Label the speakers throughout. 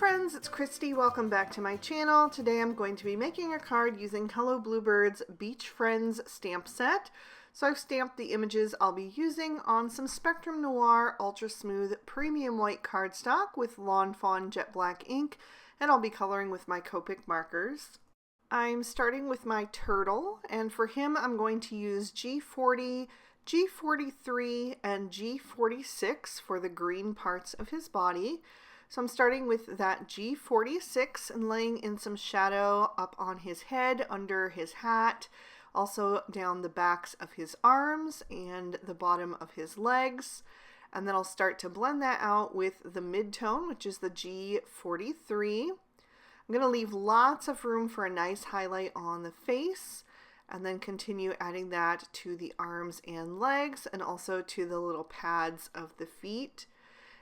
Speaker 1: friends, it's Christy. Welcome back to my channel. Today I'm going to be making a card using Hello Bluebird's Beach Friends stamp set. So I've stamped the images I'll be using on some Spectrum Noir Ultra Smooth Premium White cardstock with Lawn Fawn Jet Black ink, and I'll be coloring with my Copic markers. I'm starting with my turtle, and for him I'm going to use G40, G43, and G46 for the green parts of his body. So I'm starting with that G46 and laying in some shadow up on his head, under his hat, also down the backs of his arms and the bottom of his legs. And then I'll start to blend that out with the mid-tone, which is the G43. I'm going to leave lots of room for a nice highlight on the face, and then continue adding that to the arms and legs and also to the little pads of the feet.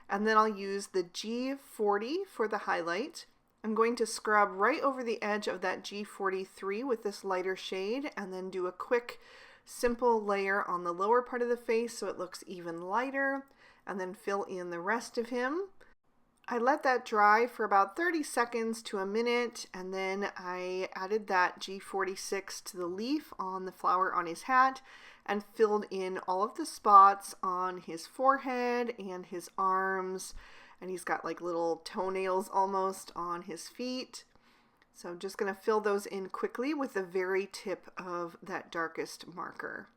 Speaker 1: And then I'll use the G40 for the highlight. I'm going to scrub right over the edge of that G43 with this lighter shade, and then do a quick simple layer on the lower part of the face so it looks even lighter, and then fill in the rest of him. I let that dry for about 30 seconds to a minute, and then I added that G46 to the leaf on the flower on his hat and filled in all of the spots on his forehead and his arms, and he's got like little toenails almost on his feet. So I'm just going to fill those in quickly with the very tip of that darkest marker.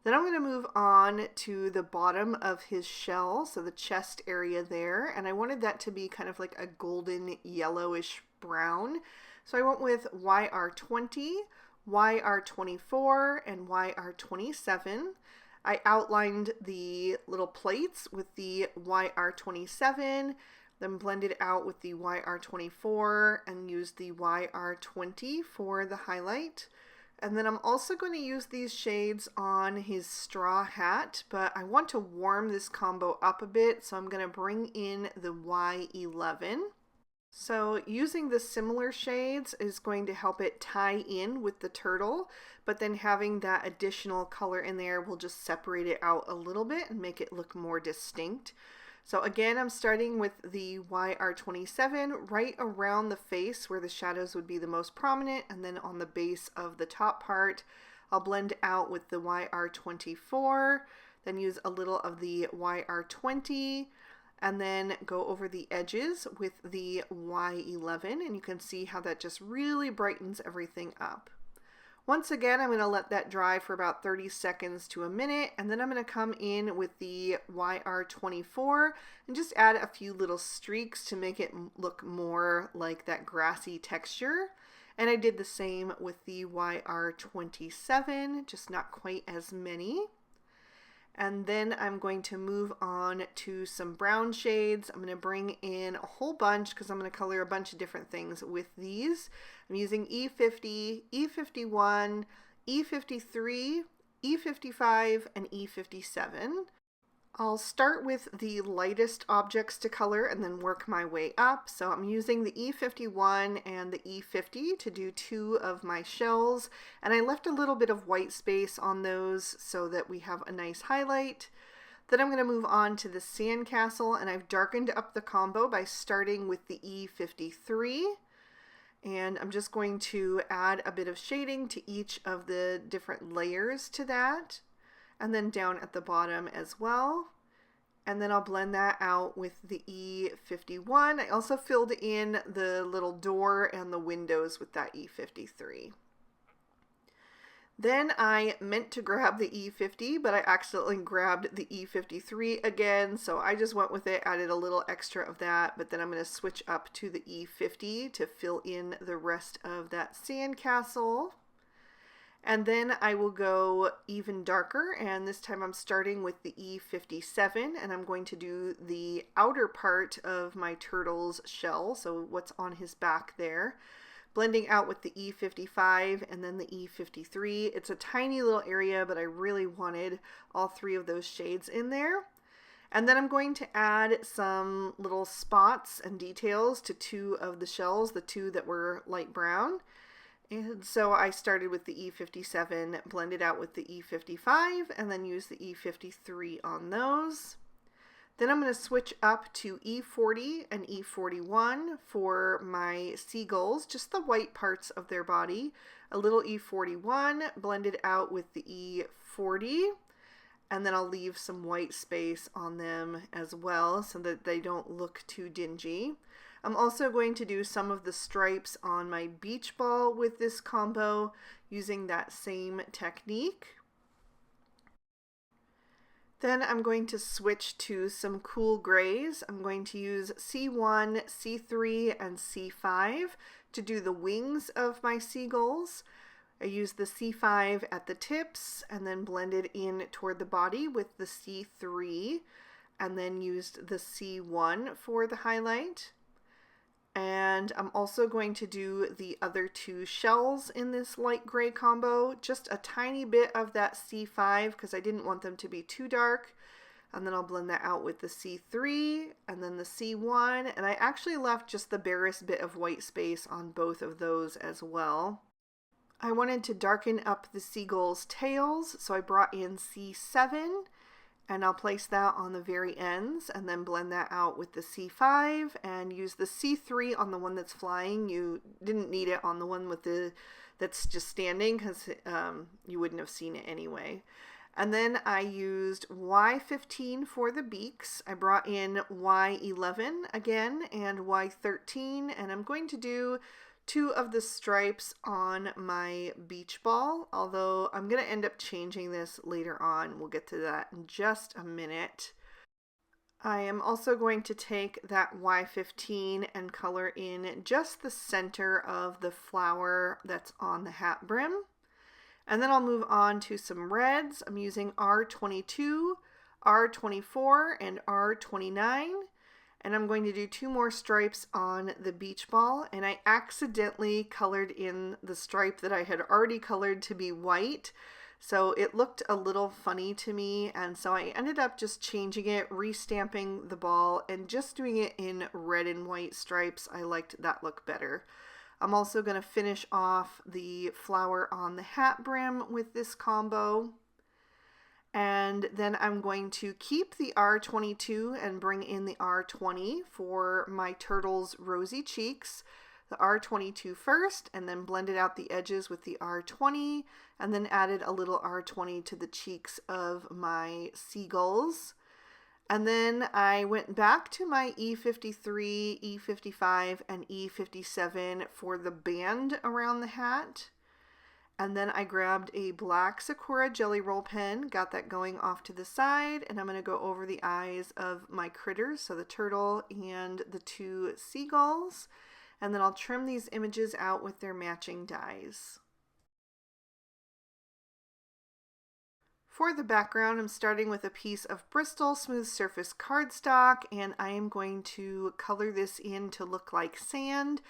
Speaker 1: Then I'm going to move on to the bottom of his shell, so the chest area there, and I wanted that to be kind of like a golden yellowish brown. So I went with YR20, YR24, and YR27. I outlined the little plates with the YR27, then blended out with the YR24 and used the YR20 for the highlight. And then I'm also going to use these shades on his straw hat, but I want to warm this combo up a bit, so I'm going to bring in the Y11. So using the similar shades is going to help it tie in with the turtle, but then having that additional color in there will just separate it out a little bit and make it look more distinct. So again, I'm starting with the YR27 right around the face where the shadows would be the most prominent, and then on the base of the top part, I'll blend out with the YR24, then use a little of the YR20, and then go over the edges with the Y11, and you can see how that just really brightens everything up. Once again, I'm going to let that dry for about 30 seconds to a minute, and then I'm going to come in with the YR24 and just add a few little streaks to make it look more like that grassy texture. And I did the same with the YR27, just not quite as many. And then I'm going to move on to some brown shades. I'm going to bring in a whole bunch because I'm going to color a bunch of different things with these. I'm using E50, E51, E53, E55, and E57. I'll start with the lightest objects to color and then work my way up. So I'm using the E51 and the E50 to do two of my shells, and I left a little bit of white space on those so that we have a nice highlight. Then I'm going to move on to the sandcastle, and I've darkened up the combo by starting with the E53. And I'm just going to add a bit of shading to each of the different layers to that, and then down at the bottom as well. And then I'll blend that out with the E51. I also filled in the little door and the windows with that E53. Then I meant to grab the E50, but I accidentally grabbed the E53 again, so I just went with it, added a little extra of that, but then I'm going to switch up to the E50 to fill in the rest of that sandcastle. And then I will go even darker, and this time I'm starting with the E57, and I'm going to do the outer part of my turtle's shell, so what's on his back there, blending out with the E55 and then the E53. It's a tiny little area, but I really wanted all three of those shades in there. And then I'm going to add some little spots and details to two of the shells, the two that were light brown. And so I started with the E57, blended out with the E55, and then used the E53 on those. Then I'm going to switch up to E40 and E41 for my seagulls, just the white parts of their body. A little E41 blended out with the E40, and then I'll leave some white space on them as well so that they don't look too dingy. I'm also going to do some of the stripes on my beach ball with this combo using that same technique. Then I'm going to switch to some cool grays. I'm going to use C1, C3, and C5 to do the wings of my seagulls. I used the C5 at the tips and then blended in toward the body with the C3 and then used the C1 for the highlight. And I'm also going to do the other two shells in this light gray combo, just a tiny bit of that C5 because I didn't want them to be too dark. And then I'll blend that out with the C3 and then the C1. And I actually left just the barest bit of white space on both of those as well. I wanted to darken up the seagulls' tails, so I brought in C7. And I'll place that on the very ends and then blend that out with the C5 and use the C3 on the one that's flying. You didn't need it on the one with that's just standing because you wouldn't have seen it anyway. And then I used Y15 for the beaks. I brought in Y11 again and Y13, and I'm going to do two of the stripes on my beach ball, although I'm going to end up changing this later on. We'll get to that in just a minute. I am also going to take that Y15 and color in just the center of the flower that's on the hat brim. And then I'll move on to some reds. I'm using R22, R24, and R29. And I'm going to do two more stripes on the beach ball, and I accidentally colored in the stripe that I had already colored to be white, so it looked a little funny to me, and so I ended up just changing it, restamping the ball, and just doing it in red and white stripes. I liked that look better. I'm also going to finish off the flower on the hat brim with this combo. And then I'm going to keep the R22 and bring in the R20 for my turtle's rosy cheeks. The R22 first, and then blended out the edges with the R20, and then added a little R20 to the cheeks of my seagulls. And then I went back to my E53, E55, and E57 for the band around the hat. And then I grabbed a black Sakura Jelly Roll pen, got that going off to the side, and I'm going to go over the eyes of my critters, so the turtle and the two seagulls. And then I'll trim these images out with their matching dies. For the background, I'm starting with a piece of Bristol Smooth Surface cardstock, and I am going to color this in to look like sand.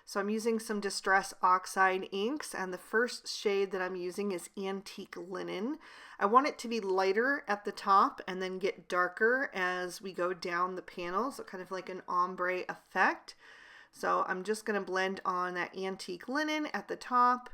Speaker 1: So I'm using some Distress Oxide inks, and the first shade that I'm using is Antique Linen. I want it to be lighter at the top and then get darker as we go down the panel, so kind of like an ombre effect. So I'm just going to blend on that Antique Linen at the top,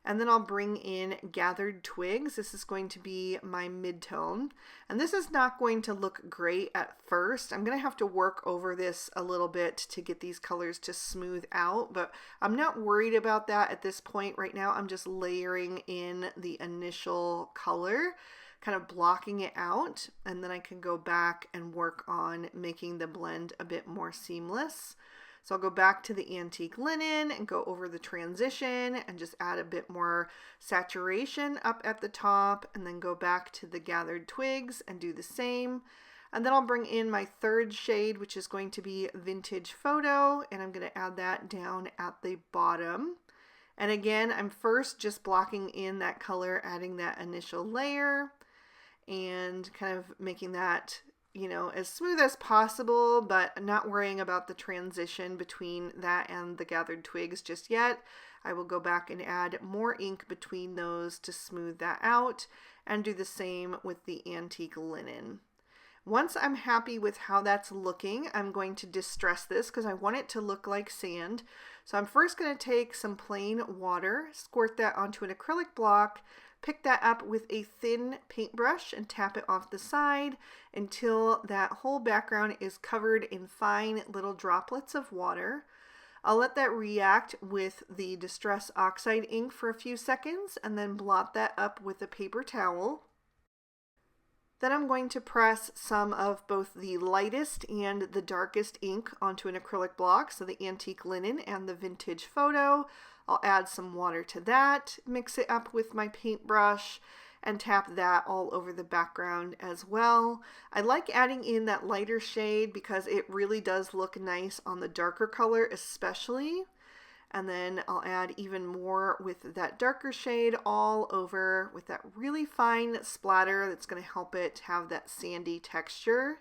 Speaker 1: and then I'll bring in Gathered Twigs. This is going to be my mid-tone, and this is not going to look great at first. I'm going to have to work over this a little bit to get these colors to smooth out, but I'm not worried about that at this point. Right now I'm just layering in the initial color, kind of blocking it out, and then I can go back and work on making the blend a bit more seamless. So I'll go back to the Antique Linen and go over the transition and just add a bit more saturation up at the top, and then go back to the Gathered Twigs and do the same. And then I'll bring in my third shade, which is going to be Vintage Photo, and I'm going to add that down at the bottom. And again, I'm first just blocking in that color, adding that initial layer, and kind of making that, you know, as smooth as possible, but not worrying about the transition between that and the Gathered Twigs just yet. I will go back and add more ink between those to smooth that out, and do the same with the Antique Linen. Once I'm happy with how that's looking, I'm going to distress this because I want it to look like sand. So I'm first going to take some plain water, squirt that onto an acrylic block, pick that up with a thin paintbrush and tap it off the side until that whole background is covered in fine little droplets of water. I'll let that react with the Distress Oxide ink for a few seconds and then blot that up with a paper towel. Then I'm going to press some of both the lightest and the darkest ink onto an acrylic block, so the antique linen and the vintage photo. I'll add some water to that, mix it up with my paintbrush, and tap that all over the background as well. I like adding in that lighter shade because it really does look nice on the darker color especially. And then I'll add even more with that darker shade all over with that really fine splatter that's going to help it have that sandy texture.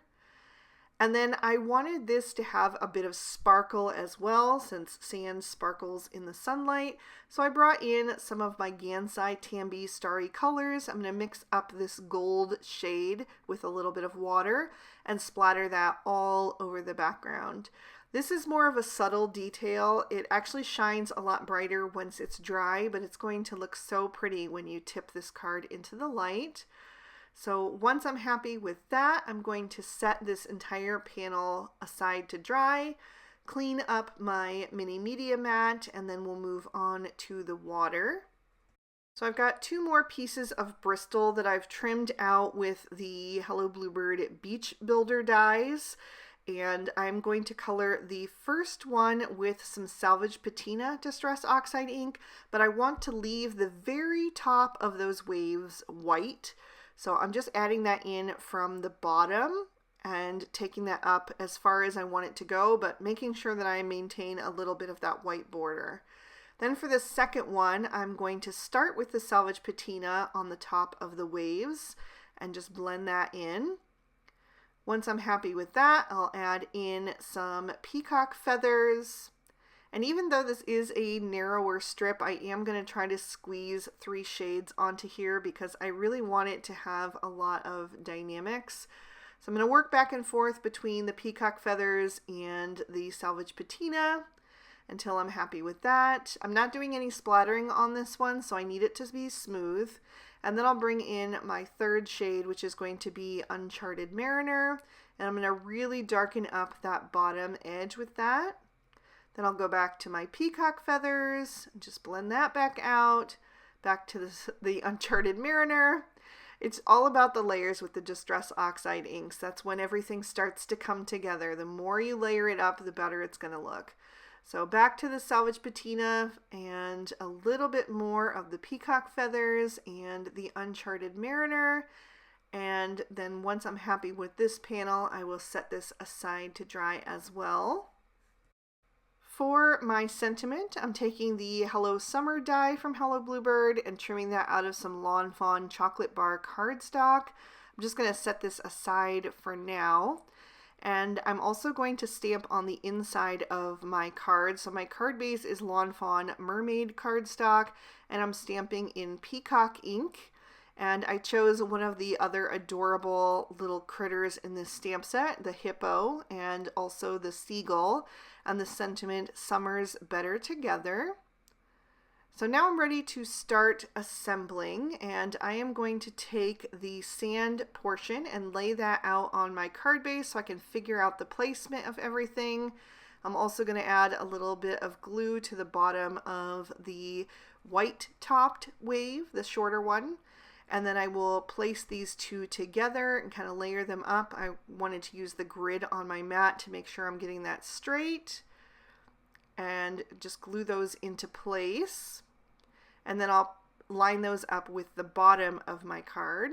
Speaker 1: And then I wanted this to have a bit of sparkle as well, since sand sparkles in the sunlight. So I brought in some of my Gansai Tambi Starry Colors. I'm going to mix up this gold shade with a little bit of water and splatter that all over the background. This is more of a subtle detail. It actually shines a lot brighter once it's dry, but it's going to look so pretty when you tip this card into the light. So once I'm happy with that, I'm going to set this entire panel aside to dry, clean up my mini media mat, and then we'll move on to the water. So I've got two more pieces of Bristol that I've trimmed out with the Hello Bluebird Beach Builder dies. And I'm going to color the first one with some Salvage Patina Distress Oxide ink, but I want to leave the very top of those waves white. So I'm just adding that in from the bottom and taking that up as far as I want it to go, but making sure that I maintain a little bit of that white border. Then for the second one, I'm going to start with the Salvage Patina on the top of the waves and just blend that in. Once I'm happy with that, I'll add in some peacock feathers. And even though this is a narrower strip, I am going to try to squeeze 3 shades onto here because I really want it to have a lot of dynamics. So I'm going to work back and forth between the peacock feathers and the Salvage Patina until I'm happy with that. I'm not doing any splattering on this one, so I need it to be smooth. And then I'll bring in my third shade, which is going to be Uncharted Mariner. And I'm going to really darken up that bottom edge with that. Then I'll go back to my peacock feathers, and just blend that back out, back to the Uncharted Mariner. It's all about the layers with the Distress Oxide inks. That's when everything starts to come together. The more you layer it up, the better it's going to look. So back to the Salvage Patina and a little bit more of the peacock feathers and the Uncharted Mariner. And then once I'm happy with this panel, I will set this aside to dry as well. For my sentiment, I'm taking the Hello Summer die from Hello Bluebird and trimming that out of some Lawn Fawn chocolate bar cardstock. I'm just going to set this aside for now. And I'm also going to stamp on the inside of my card. So my card base is Lawn Fawn Mermaid cardstock, and I'm stamping in peacock ink. And I chose one of the other adorable little critters in this stamp set, the hippo and also the seagull, and the sentiment, "Summer's better together." So now I'm ready to start assembling, and I am going to take the sand portion and lay that out on my card base so I can figure out the placement of everything. I'm also going to add a little bit of glue to the bottom of the white topped wave, the shorter one, and then I will place these two together and kind of layer them up. I wanted to use the grid on my mat to make sure I'm getting that straight, and just glue those into place. And then I'll line those up with the bottom of my card.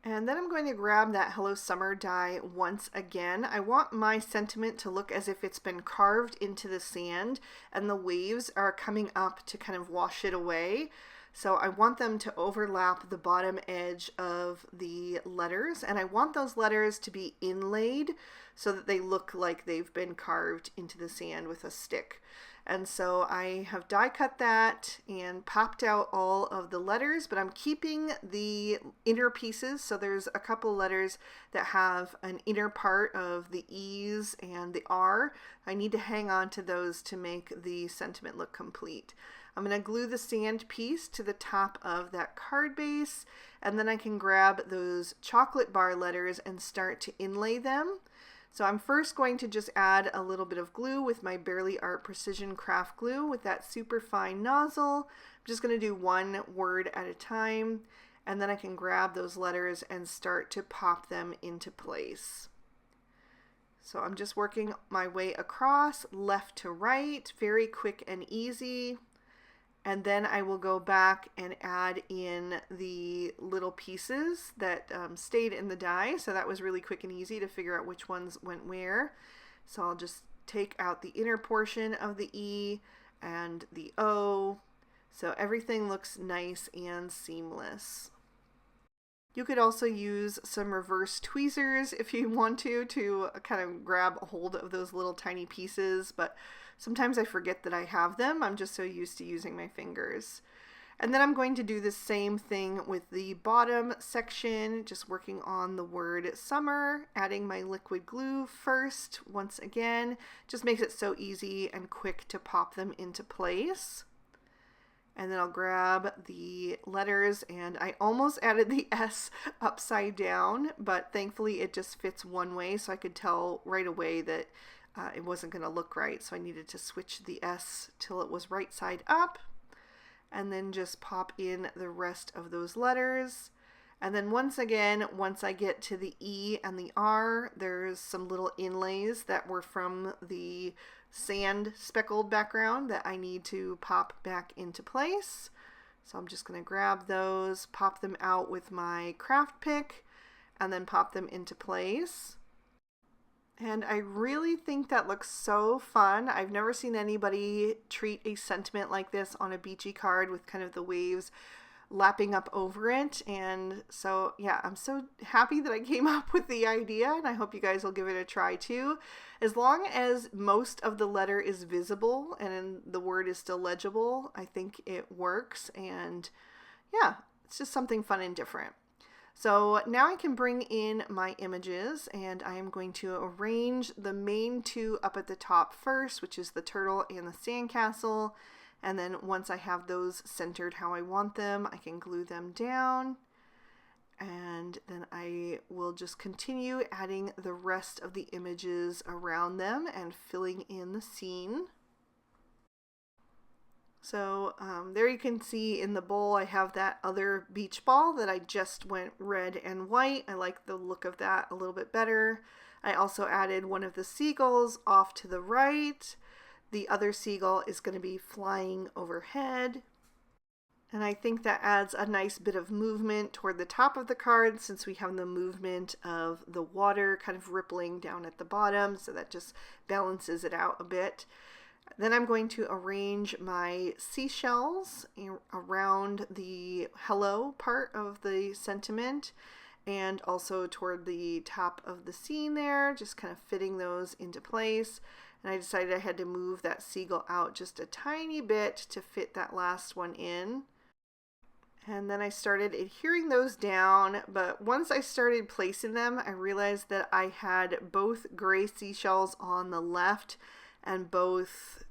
Speaker 1: And then I'm going to grab that Hello Summer die once again. I want my sentiment to look as if it's been carved into the sand and the waves are coming up to kind of wash it away. So I want them to overlap the bottom edge of the letters, and I want those letters to be inlaid so that they look like they've been carved into the sand with a stick. And so I have die cut that and popped out all of the letters, but I'm keeping the inner pieces. So there's a couple letters that have an inner part of the E's and the R. I need to hang on to those to make the sentiment look complete. I'm going to glue the sand piece to the top of that card base, and then I can grab those chocolate bar letters and start to inlay them. So I'm first going to just add a little bit of glue with my Barely Art Precision Craft Glue with that super fine nozzle. I'm just going to do one word at a time, and then I can grab those letters and start to pop them into place. So I'm just working my way across, left to right, very quick and easy. And then I will go back and add in the little pieces that stayed in the die. So that was really quick and easy to figure out which ones went where. So I'll just take out the inner portion of the E and the O. So everything looks nice and seamless. You could also use some reverse tweezers if you want to kind of grab a hold of those little tiny pieces, but sometimes I forget that I have them. I'm just so used to using my fingers. And then I'm going to do the same thing with the bottom section, just working on the word summer, adding my liquid glue first. Once again, just makes it so easy and quick to pop them into place. And then I'll grab the letters, and I almost added the S upside down, but thankfully it just fits one way, so I could tell right away that it wasn't going to look right, so I needed to switch the S till it was right side up, and then just pop in the rest of those letters. And then once again, once I get to the E and the R, there's some little inlays that were from the sand speckled background that I need to pop back into place. So I'm just going to grab those, pop them out with my craft pick, and then pop them into place. And I really think that looks so fun. I've never seen anybody treat a sentiment like this on a beachy card with kind of the waves lapping up over it. And so yeah, I'm so happy that I came up with the idea, and I hope you guys will give it a try too. As long as most of the letter is visible and the word is still legible, I think it works. And yeah, it's just something fun and different. So now I can bring in my images, and I am going to arrange the main two up at the top first, which is the turtle and the sandcastle. And then once I have those centered how I want them, I can glue them down. And then I will just continue adding the rest of the images around them and filling in the scene. So there you can see in the bowl I have that other beach ball that I just went red and white. I like the look of that a little bit better. I also added one of the seagulls off to the right. The other seagull is going to be flying overhead. And I think that adds a nice bit of movement toward the top of the card, since we have the movement of the water kind of rippling down at the bottom. So that just balances it out a bit. Then I'm going to arrange my seashells around the hello part of the sentiment, and also toward the top of the scene there, just kind of fitting those into place. And I decided I had to move that seagull out just a tiny bit to fit that last one in. And then I started adhering those down, but once I started placing them, I realized that I had both gray seashells on the left and both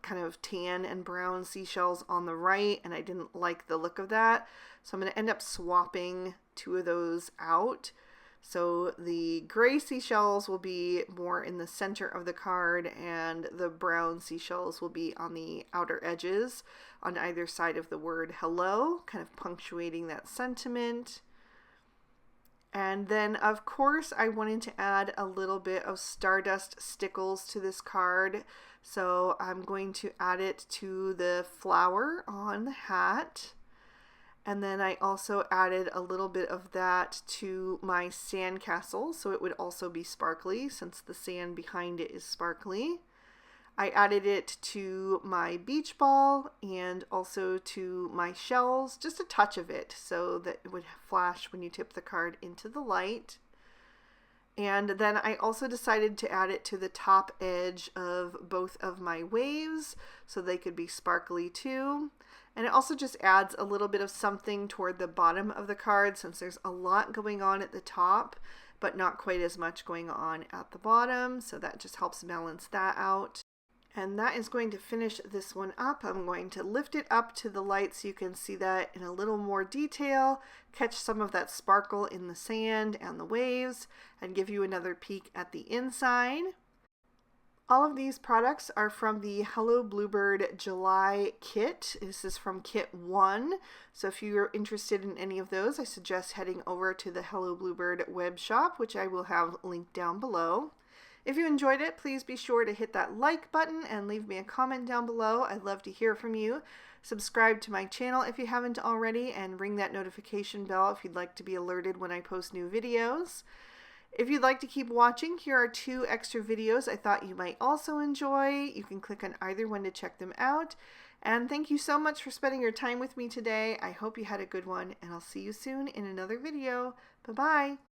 Speaker 1: kind of tan and brown seashells on the right, and I didn't like the look of that. So I'm going to end up swapping two of those out. So the gray seashells will be more in the center of the card, and the brown seashells will be on the outer edges on either side of the word hello, kind of punctuating that sentiment. And then of course I wanted to add a little bit of stardust stickles to this card. So I'm going to add it to the flower on the hat. And then I also added a little bit of that to my sandcastle, so it would also be sparkly since the sand behind it is sparkly. I added it to my beach ball and also to my shells, just a touch of it so that it would flash when you tip the card into the light. And then I also decided to add it to the top edge of both of my waves. so they could be sparkly too. And it also just adds a little bit of something toward the bottom of the card, since there's a lot going on at the top, but not quite as much going on at the bottom. So that just helps balance that out. And that is going to finish this one up. I'm going to lift it up to the light so you can see that in a little more detail, catch some of that sparkle in the sand and the waves, and give you another peek at the inside. All of these products are from the Hello Bluebird July kit. This is from kit 1. So if you're interested in any of those, I suggest heading over to the Hello Bluebird web shop, which I will have linked down below. If you enjoyed it, please be sure to hit that like button and leave me a comment down below. I'd love to hear from you. Subscribe to my channel if you haven't already, and ring that notification bell if you'd like to be alerted when I post new videos. If you'd like to keep watching, here are 2 extra videos I thought you might also enjoy. You can click on either one to check them out. And thank you so much for spending your time with me today. I hope you had a good one, and I'll see you soon in another video. Bye-bye.